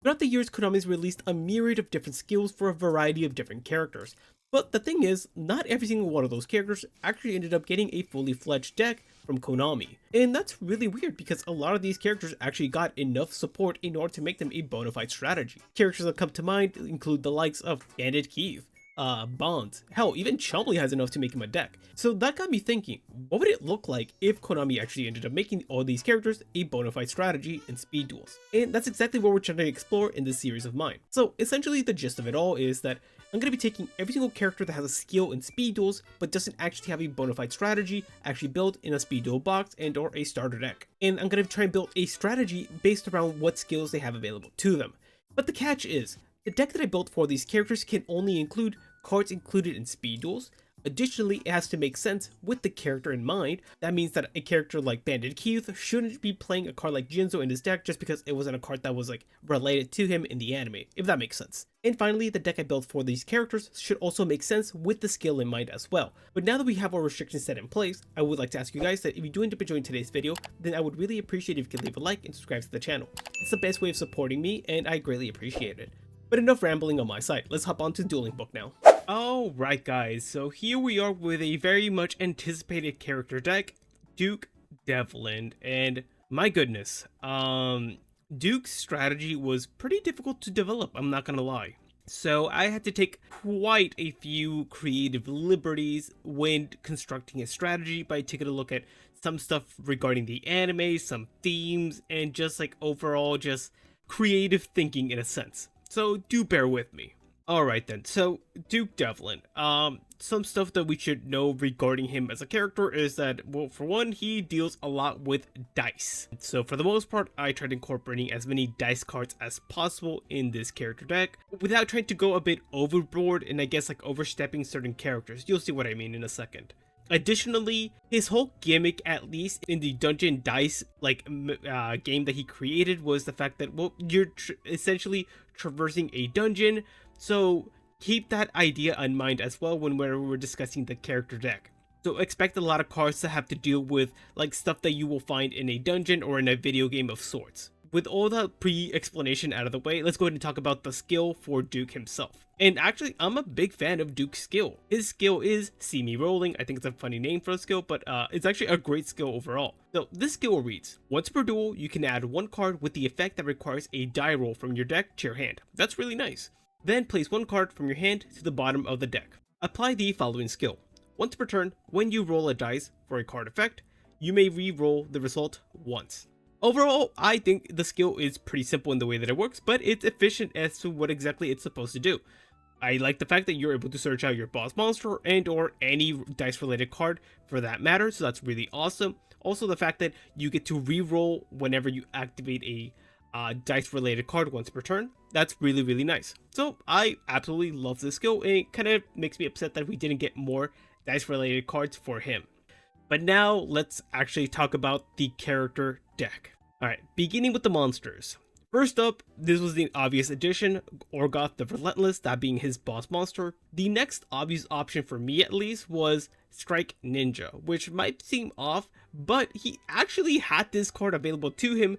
Throughout the years, Konami's released a myriad of different skills for a variety of different characters. But the thing is, not every single one of those characters actually ended up getting a fully fledged deck from Konami. And that's really weird because a lot of these characters actually got enough support in order to make them a bona fide strategy. Characters that come to mind include the likes of Bandit Keith, Bonds. Hell, even Chumley has enough to make him a deck. So that got me thinking, what would it look like if Konami actually ended up making all these characters a bona fide strategy in speed duels? And that's exactly what we're trying to explore in this series of mine. So essentially the gist of it all is that I'm going to be taking every single character that has a skill in speed duels but doesn't actually have a bona fide strategy actually built in a speed duel box and or a starter deck. And I'm going to try and build a strategy based around what skills they have available to them. But the catch is, the deck that I built for these characters can only include cards included in speed duels. Additionally, it has to make sense with the character in mind. That means that a character like Bandit Keith shouldn't be playing a card like Jinzo in his deck just because it wasn't a card that was like related to him in the anime, if that makes sense. And finally, the deck I built for these characters should also make sense with the skill in mind as well. But now that we have our restrictions set in place, I would like to ask you guys that if you do end up enjoying today's video, then I would really appreciate if you could leave a like and subscribe to the channel. It's the best way of supporting me and I greatly appreciate it. But enough rambling on my side, let's hop on to Dueling Book now. Alright guys, so here we are with a very much anticipated character deck, Duke Devlin, and my goodness, Duke's strategy was pretty difficult to develop, I'm not gonna lie. So I had to take quite a few creative liberties when constructing his strategy by taking a look at some stuff regarding the anime, some themes, and just like overall just creative thinking in a sense. So do bear with me. Alright then, so Duke Devlin. Some stuff that we should know regarding him as a character is that, well, for one, he deals a lot with dice. So for the most part, I tried incorporating as many dice cards as possible in this character deck, without trying to go a bit overboard and I guess like overstepping certain characters. You'll see what I mean in a second. Additionally, his whole gimmick, at least in the dungeon dice game that he created, was the fact that, well, you're essentially traversing a dungeon, so keep that idea in mind as well whenever we're discussing the character deck. So expect a lot of cards to have to deal with like stuff that you will find in a dungeon or in a video game of sorts. With all that pre-explanation out of the way, let's go ahead and talk about the skill for Duke himself. And actually, I'm a big fan of Duke's skill. His skill is See Me Rolling. I think it's a funny name for a skill, but it's actually a great skill overall. So this skill reads, once per duel, you can add one card with the effect that requires a die roll from your deck to your hand. That's really nice. Then place one card from your hand to the bottom of the deck. Apply the following skill. Once per turn, when you roll a dice for a card effect, you may re-roll the result once. Overall, I think the skill is pretty simple in the way that it works, but it's efficient as to what exactly it's supposed to do. I like the fact that you're able to search out your boss monster and or any dice related card for that matter, so that's really awesome. Also the fact that you get to re-roll whenever you activate a dice related card once per turn. That's really, really nice. So I absolutely love this skill, and it kind of makes me upset that we didn't get more dice related cards for him. But now let's actually talk about the character deck. Alright, beginning with the monsters. First up, this was the obvious addition, Orgoth the Relentless, that being his boss monster. The next obvious option for me at least was Strike Ninja, which might seem off, but he actually had this card available to him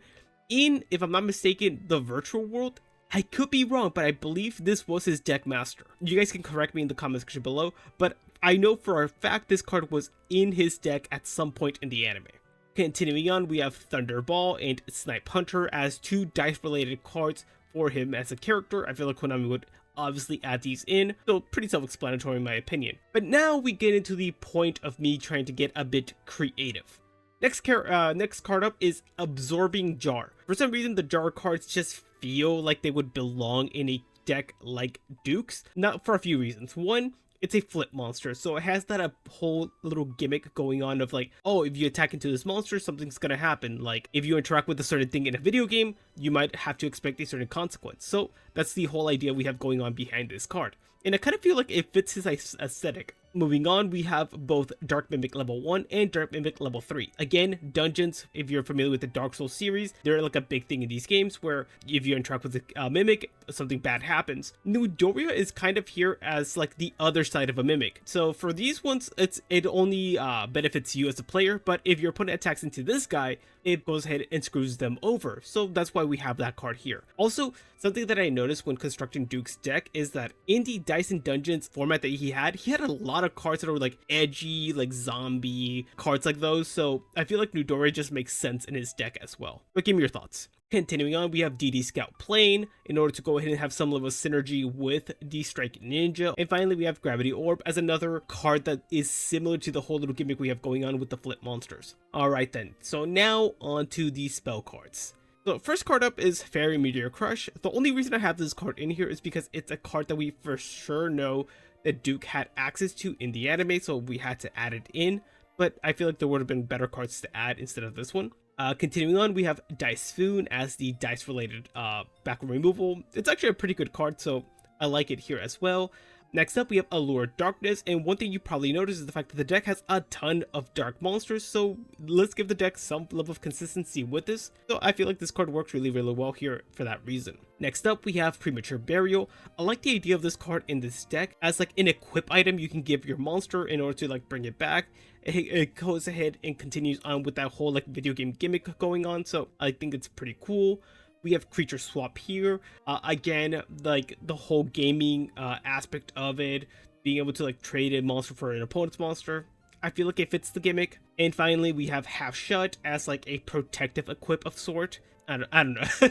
in, if I'm not mistaken, the virtual world. I could be wrong, but I believe this was his deck master. You guys can correct me in the comment section below, but I know for a fact this card was in his deck at some point in the anime. Continuing on, we have Thunderball and Snipe Hunter as two dice related cards for him as a character. I feel like Konami would obviously add these in, so pretty self-explanatory in my opinion. But now we get into the point of me trying to get a bit creative. Next card up is Absorbing Jar. For some reason, the Jar cards just feel like they would belong in a deck like Duke's. Not for a few reasons. One, it's a flip monster, so it has that whole little gimmick going on of like, oh, if you attack into this monster, something's gonna happen. Like, if you interact with a certain thing in a video game, you might have to expect a certain consequence. So that's the whole idea we have going on behind this card. And I kind of feel like it fits his aesthetic. Moving on, we have both Dark Mimic level 1 and Dark Mimic level 3. Again, dungeons, if you're familiar with the Dark Souls series, they're like a big thing in these games where if you interact with a Mimic, something bad happens. Midoriya is kind of here as like the other side of a Mimic. So for these ones, it only benefits you as a player, but if you're putting attacks into this guy, it goes ahead and screws them over. So that's why we have that card here. Also, something that I noticed when constructing Duke's deck is that in the Dice and Dungeons format that he had a lot of cards that were like edgy, like zombie cards like those. So I feel like Nudori just makes sense in his deck as well. But give me your thoughts. Continuing on, we have DD Scout Plane in order to go ahead and have some level of synergy with the Strike Ninja. And finally, we have Gravity Orb as another card that is similar to the whole little gimmick we have going on with the Flip Monsters. Alright then, so now on to the spell cards. So first card up is Fairy Meteor Crush. The only reason I have this card in here is because it's a card that we for sure know that Duke had access to in the anime, so we had to add it in. But I feel like there would have been better cards to add instead of this one. Continuing on, we have Dice Foon as the dice related background removal. It's actually a pretty good card, so I like it here as well. Next up, we have Allure Darkness, and one thing you probably notice is the fact that the deck has a ton of dark monsters, so let's give the deck some level of consistency with this. So I feel like this card works really well here for that reason. Next up, we have Premature Burial. I like the idea of this card in this deck as like an equip item you can give your monster in order to like bring it back. It goes ahead and continues on with that whole like video game gimmick going on, so I think it's pretty cool. We have Creature Swap here. Again, like the whole gaming aspect of it, being able to like trade a monster for an opponent's monster. I feel like it fits the gimmick. And finally, we have Half Shut as like a protective equip of sort. I don't know.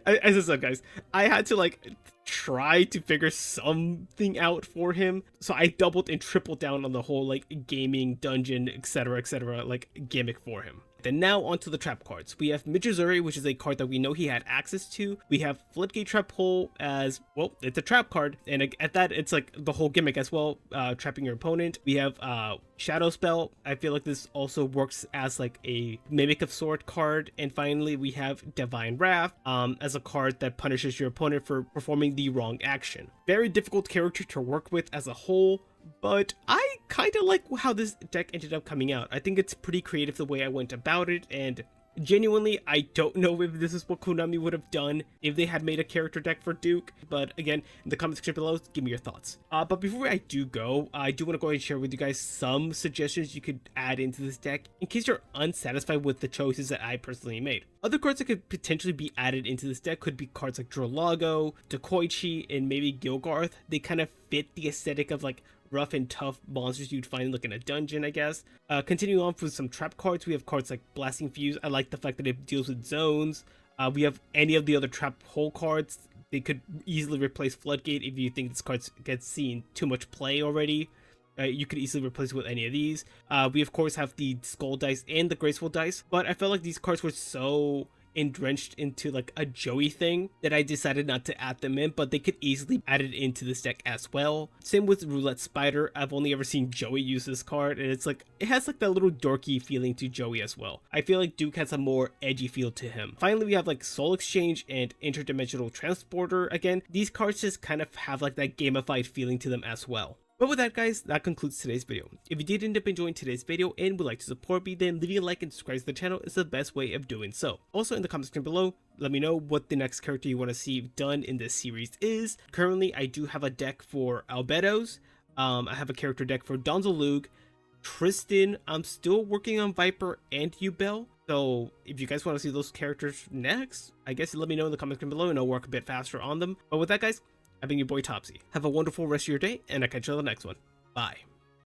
As I said, guys, I had to like try to figure something out for him. So I doubled and tripled down on the whole like gaming, dungeon, etc. like gimmick for him. Then now onto the trap cards. We have Mijizuri, which is a card that we know he had access to. We have Floodgate Trap Hole as, well, it's a trap card. And at that, it's like the whole gimmick as well, trapping your opponent. We have Shadow Spell. I feel like this also works as like a Mimic of Sword card. And finally, we have Divine Wrath as a card that punishes your opponent for performing the wrong action. Very difficult character to work with as a whole, but I kind of like how this deck ended up coming out. I think it's pretty creative the way I went about it, and genuinely, I don't know if this is what Konami would have done if they had made a character deck for Duke, but again, in the comment section below, give me your thoughts. But before I do go, I do want to go ahead and share with you guys some suggestions you could add into this deck in case you're unsatisfied with the choices that I personally made. Other cards that could potentially be added into this deck could be cards like Drolago, Dekoichi, and maybe Gilgarth. They kind of fit the aesthetic of like rough and tough monsters you'd find like in a dungeon, I guess. Continuing on with some trap cards, we have cards like Blasting Fuse. I like the fact that it deals with zones. We have any of the other trap hole cards. They could easily replace Floodgate if you think this card gets seen too much play already. You could easily replace it with any of these. We of course have the Skull Dice and the Graceful Dice, but I felt like these cards were so drenched into like a Joey thing that I decided not to add them in, but they could easily add it into this deck as well. Same with Roulette Spider. I've only ever seen Joey use this card, and it's like it has like that little dorky feeling to Joey as well. I feel like Duke has a more edgy feel to him. Finally, we have like Soul Exchange and Interdimensional Transporter. Again, these cards just kind of have like that gamified feeling to them as well. But with that, guys, that concludes today's video. If you did end up enjoying today's video and would like to support me, then leaving a like and subscribe to the channel is the best way of doing so. Also, in the comment section below, let me know what the next character you want to see done in this series is. Currently, I do have a deck for Albedos. I have a character deck for Donzalug, Tristan. I'm still working on Viper and Ubel. So if you guys want to see those characters next, I guess let me know in the comment section below and I'll work a bit faster on them. But with that, guys, I've been your boy Topsy. Have a wonderful rest of your day, and I'll catch you on the next one. Bye.